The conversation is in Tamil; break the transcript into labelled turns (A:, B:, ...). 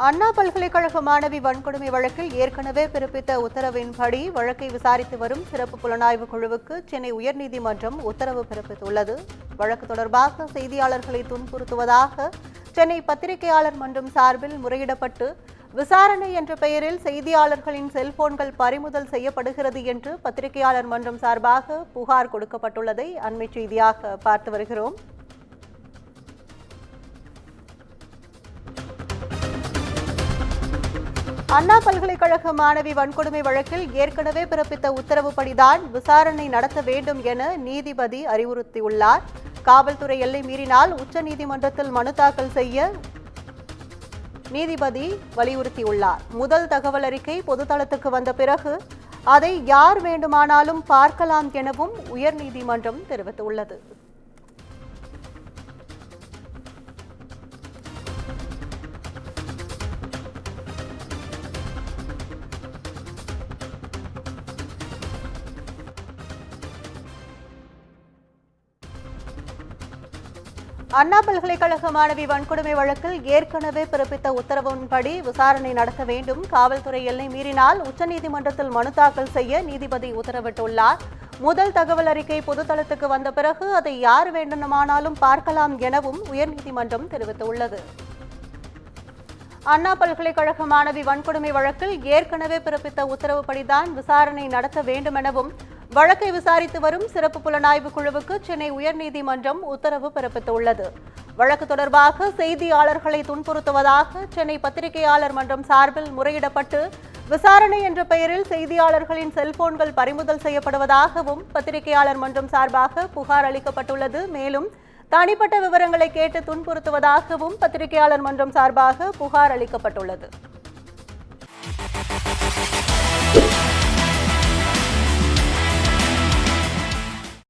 A: அண்ணா பல்கலைக்கழக மாணவி வன்கொடுமை வழக்கில் ஏற்கனவே பிறப்பித்த உத்தரவின்படி வழக்கை விசாரித்து வரும் சிறப்பு புலனாய்வு குழுவுக்கு சென்னை உயர்நீதிமன்றம் உத்தரவு பிறப்பித்துள்ளது. வழக்கு தொடர்பாக செய்தியாளர்களை துன்புறுத்துவதாக சென்னை பத்திரிகையாளர் மன்றம் சார்பில் முறையிடப்பட்டு விசாரணை என்ற பெயரில் செய்தியாளர்களின் செல்போன்கள் பறிமுதல் செய்யப்படுகிறது என்று பத்திரிகையாளர் மன்றம் சார்பாக புகார் கொடுக்கப்பட்டுள்ளதை அண்மை செய்தியாக பார்த்து வருகிறோம். அண்ணா பல்கலைக்கழக மாணவி வன்கொடுமை வழக்கில் ஏற்கனவே பிறப்பித்த உத்தரவுப்படிதான் விசாரணை நடத்த வேண்டும் என நீதிபதி அறிவுறுத்தியுள்ளார். காவல்துறை எல்லை மீறினால் உச்சநீதிமன்றத்தில் மனு தாக்கல் செய்ய நீதிபதி வலியுறுத்தியுள்ளார். முதல் தகவல் அறிக்கை பொதுத்தளத்துக்கு வந்த பிறகு அதை யார் வேண்டுமானாலும் பார்க்கலாம் எனவும் உயர்நீதிமன்றம் தெரிவித்துள்ளது. அண்ணா பல்கலைக்கழக மாணவி வன்கொடுமை வழக்கில் ஏற்கனவே பிறப்பித்த உத்தரவின்படி விசாரணை நடத்த வேண்டும். காவல்துறை எல்லை மீறினால் உச்சநீதிமன்றத்தில் மனு தாக்கல் செய்ய நீதிபதி உத்தரவிட்டுள்ளார். முதல் தகவல் அறிக்கை பொதுத்தளத்துக்கு வந்த பிறகு அதை யார் வேண்டுமானாலும் பார்க்கலாம் எனவும் உயர்நீதிமன்றம் தெரிவித்துள்ளது. அண்ணா பல்கலைக்கழக மாணவி வன்கொடுமை வழக்கில் ஏற்கனவே பிறப்பித்த உத்தரவுப்படிதான் விசாரணை நடத்த வேண்டும் எனவும் வழக்கை விசாரித்து வரும் சிறப்பு புலனாய்வு குழுவுக்கு சென்னை உயர்நீதிமன்றம் உத்தரவு பிறப்பித்துள்ளது. வழக்கு தொடர்பாக செய்தியாளர்களை துன்புறுத்துவதாக சென்னை பத்திரிகையாளர் மன்றம் சார்பில் முறையிடப்பட்டு விசாரணை என்ற பெயரில் செய்தியாளர்களின் செல்போன்கள் பறிமுதல் செய்யப்படுவதாகவும் பத்திரிகையாளர் மன்றம் சார்பாக புகார் அளிக்கப்பட்டுள்ளது. மேலும் தனிப்பட்ட விவரங்களை கேட்டு துன்புறுத்துவதாகவும் பத்திரிகையாளர் மன்றம் சார்பாக புகார் அளிக்கப்பட்டுள்ளது.